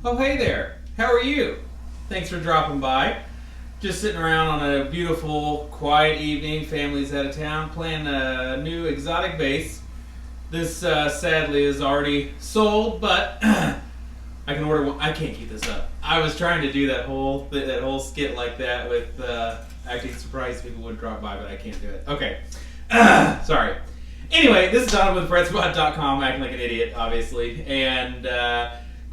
Oh, hey there. How are you? Thanks for dropping by. Just sitting around on a beautiful, quiet evening. Family's out of town playing a new exotic bass. This sadly is already sold, but I can order one. I can't keep this up. I was trying to do that whole skit like that with acting surprised people would drop by, but I can't do it. Okay. Sorry. Anyway, this is Donovan with FretSpot.com, acting like an idiot, obviously. And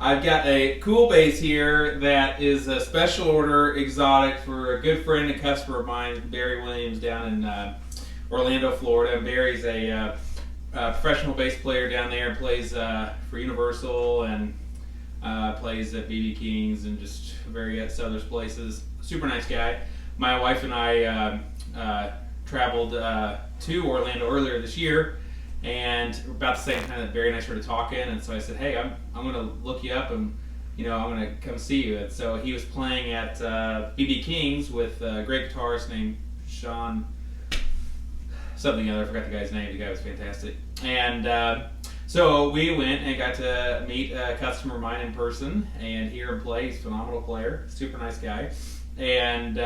I've got a cool bass here that is a special order exotic for a good friend and customer of mine, Barry Williams, down in Orlando, Florida. And Barry's a professional bass player down there and plays for Universal and plays at BB King's and just various other places. Super nice guy. My wife and I traveled to Orlando earlier this year, and about the same time that Barry and I started talking, and so I said, hey, I'm going to look you up and I'm going to come see you. And so he was playing at BB King's with a great guitarist named Sean something other. I forgot the guy's name. The guy was fantastic. And so we went and got to meet a customer of mine in person and hear him play. He's a phenomenal player, super nice guy. And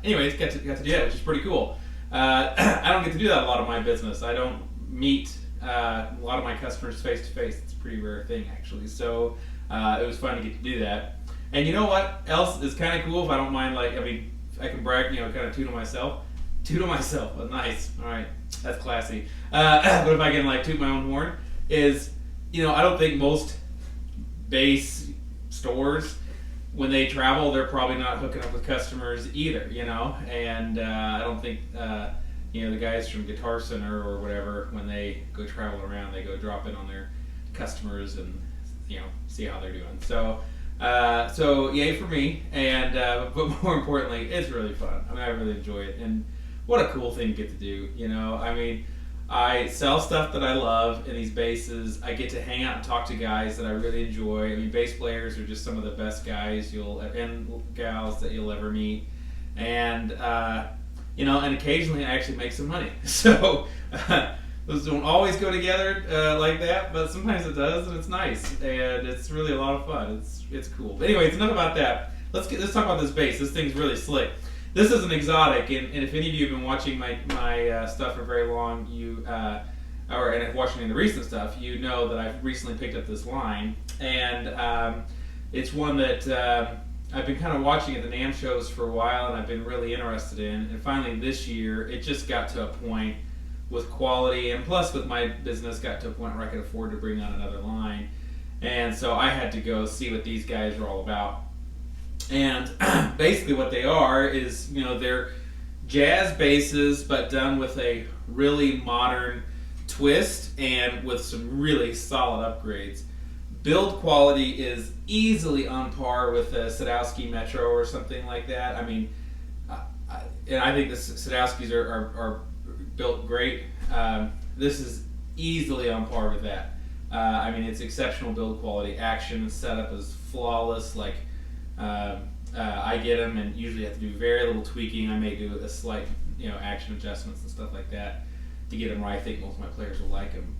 anyways, got to do that, which is pretty cool. I don't get to do that a lot of my business. I don't meet a lot of my customers face to face. It's a pretty rare thing, actually. So it was fun to get to do that. And you know what else is kind of cool? If I don't mind, I can brag, kind of toot on myself. Toot on myself. But nice. All right, that's classy. But if I can toot my own horn, is I don't think most bass stores, when they travel, they're probably not hooking up with customers either, and I don't think, the guys from Guitar Center or whatever, when they go travel around, they go drop in on their customers and, see how they're doing. So yay for me, and but more importantly, it's really fun. I really enjoy it, and what a cool thing to get to do, I sell stuff that I love in these basses. I get to hang out and talk to guys that I really enjoy. Bass players are just some of the best guys and gals that you'll ever meet. And, and occasionally I actually make some money. So those don't always go together like that, but sometimes it does, and it's nice. And it's really a lot of fun. It's cool. But anyways, enough about that. Let's talk about this bass. This thing's really slick. This is an exotic, and if any of you have been watching my stuff for very long, and watching the recent stuff, you know that I've recently picked up this line, and it's one that I've been kind of watching at the NAMM shows for a while, and I've been really interested in. And finally this year, it just got to a point with quality, and plus with my business, got to a point where I could afford to bring on another line, and so I had to go see what these guys are all about. And basically what they are is, they're jazz basses, but done with a really modern twist and with some really solid upgrades. Build quality is easily on par with a Sadowski Metro or something like that. And I think the Sadowskis are built great. This is easily on par with that. It's exceptional build quality. Action and setup is flawless. I get them and usually have to do very little tweaking. I may do a slight, action adjustments and stuff like that to get them right. I think most of my players will like them.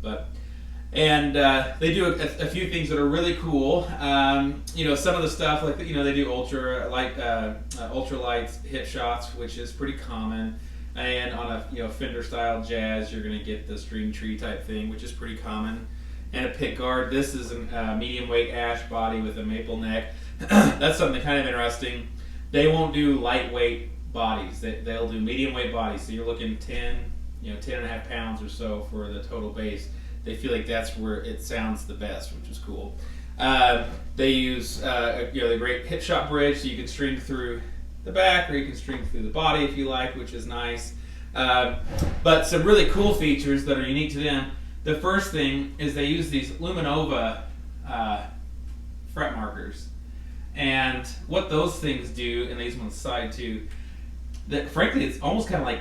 They do a few things that are really cool. Some of the stuff they do ultra lights hit shots, which is pretty common. And on a Fender style jazz, you're going to get the string tree type thing, which is pretty common. And a pick guard. This is a medium weight ash body with a maple neck. That's something kind of interesting. They won't do lightweight bodies. They'll do medium weight bodies. So you're looking 10 and a half pounds or so for the total bass. They feel like that's where it sounds the best, which is cool. They use the great hip shot bridge, so you can string through the back or you can string through the body if you like, which is nice. But some really cool features that are unique to them. The first thing is they use these Luminova fret markers. And what those things do, and these ones side too, that frankly it's almost kind of like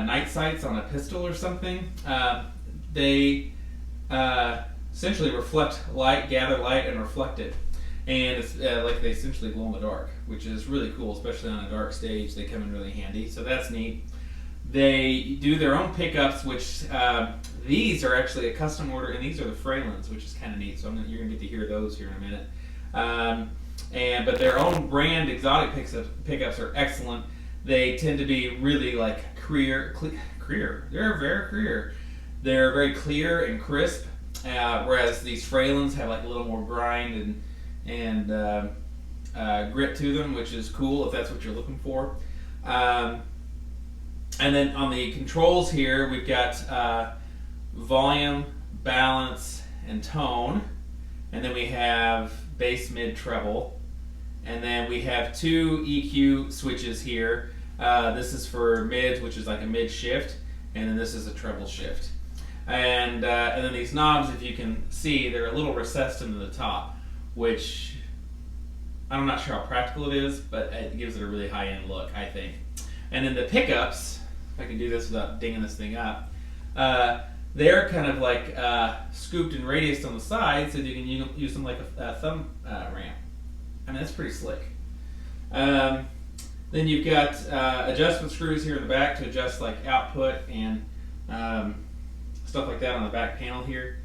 night sights on a pistol or something. They essentially reflect light, gather light, and reflect it. And it's like they essentially glow in the dark, which is really cool, especially on a dark stage. They come in really handy, so that's neat. They do their own pickups, which these are actually a custom order, and these are the Fralins, which is kind of neat. So you're going to get to hear those here in a minute. But their own brand Xotic pickups are excellent. They tend to be really like clear. They're very clear. They're very clear and crisp, whereas these Fralins have like a little more grind and grit to them, which is cool if that's what you're looking for. And then on the controls here, we've got volume, balance, and tone. And then we have bass, mid, treble. And then we have two EQ switches here. This is for mids, which is like a mid shift. And then this is a treble shift. And then these knobs, if you can see, they're a little recessed into the top, which I'm not sure how practical it is, but it gives it a really high-end look, I think. And then the pickups, if I can do this without dinging this thing up, they're kind of like scooped and radiused on the side so that you can use them like a thumb ramp. I mean, that's pretty slick. Then you've got adjustment screws here in the back to adjust like output and stuff like that on the back panel here.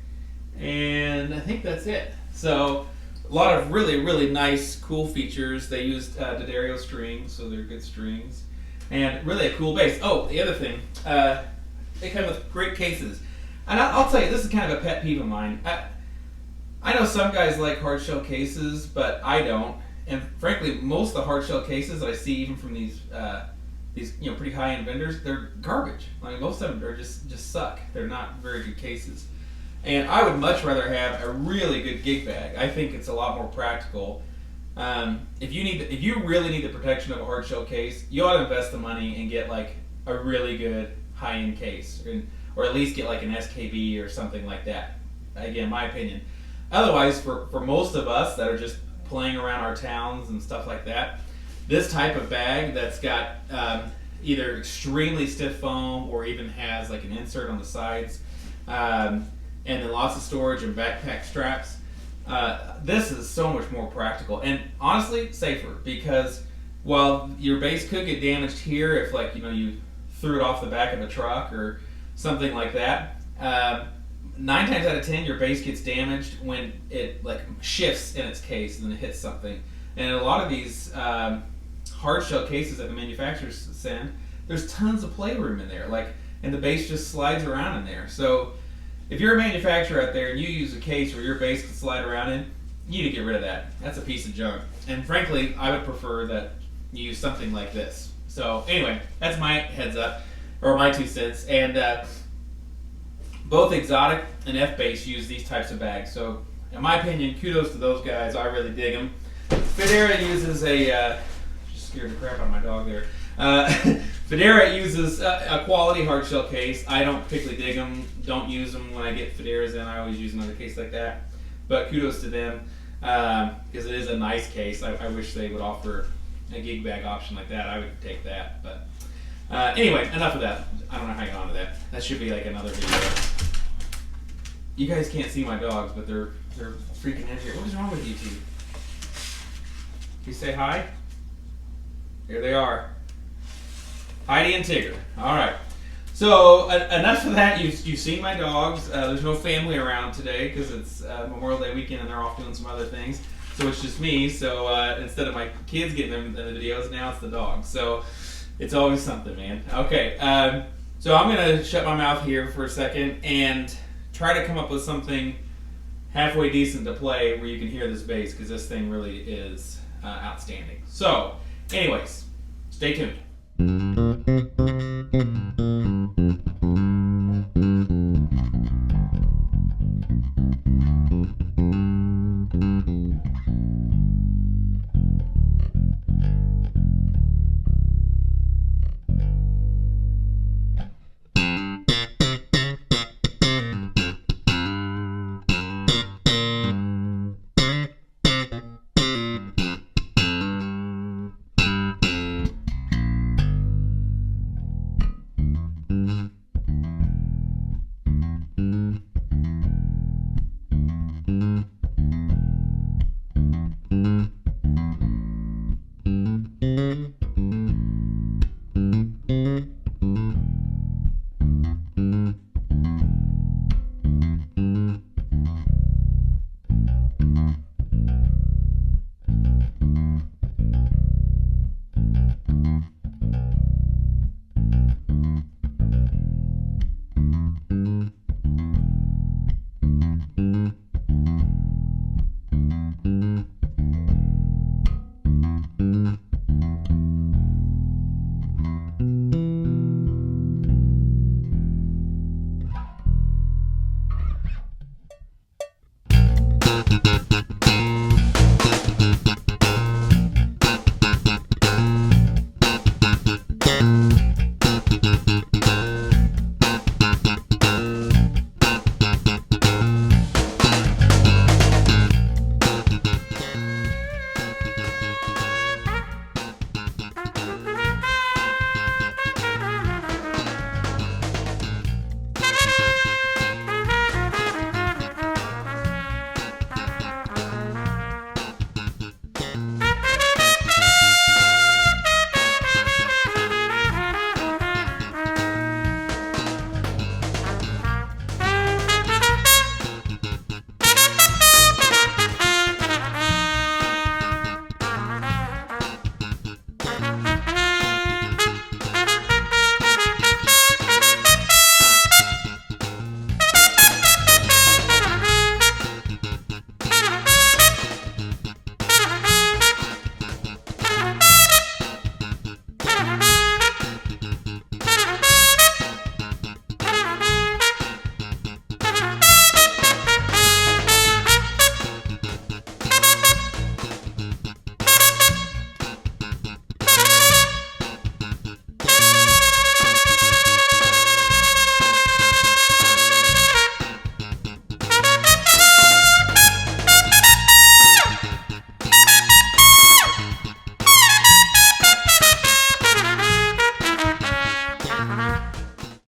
And I think that's it. So a lot of really, really nice, cool features. They used D'Addario strings, so they're good strings. And really a cool bass. Oh, the other thing, they come with great cases. And I'll tell you, this is kind of a pet peeve of mine. I know some guys like hard shell cases, but I don't. And frankly, most of the hard shell cases that I see, even from these pretty high-end vendors, they're garbage. Like most of them are just suck. They're not very good cases. And I would much rather have a really good gig bag. I think it's a lot more practical. If you really need the protection of a hard shell case, you ought to invest the money and get like a really good high-end case, or at least get like an SKB or something like that. Again, my opinion. Otherwise, for most of us that are just playing around our towns and stuff like that, this type of bag that's got either extremely stiff foam or even has like an insert on the sides, and then lots of storage and backpack straps, this is so much more practical and honestly safer, because while your bass could get damaged here if you threw it off the back of a truck or something like that, 9 times out of 10 your bass gets damaged when it like shifts in its case and then it hits something. And a lot of these hard shell cases that the manufacturers send, there's tons of playroom in there, and the bass just slides around in there. So if you're a manufacturer out there and you use a case where your bass can slide around in, you need to get rid of that. That's a piece of junk. And frankly, I would prefer that you use something like this. So anyway, that's my heads up, or my 2 cents. And both Xotic and F-Bass use these types of bags. So in my opinion, kudos to those guys. I really dig them. Federa uses just scared the crap out of my dog there. Federa uses a quality hard shell case. I don't particularly dig them. Don't use them when I get Federas in. I always use another case like that. But kudos to them, because it is a nice case. I wish they would offer a gig bag option like that. I would take that. But anyway, enough of that. I don't know how I got onto that. That should be like another video. You guys can't see my dogs, but they're freaking in here. What is wrong with you two? You say hi? Here they are. Heidi and Tigger. All right. So enough of that. You've seen my dogs. There's no family around today because it's Memorial Day weekend and they're off doing some other things. So it's just me. So instead of my kids getting them in the videos, now it's the dogs. So it's always something, man. Okay. So I'm gonna shut my mouth here for a second and try to come up with something halfway decent to play where you can hear this bass, because this thing really is outstanding. So, anyways, stay tuned. Bye.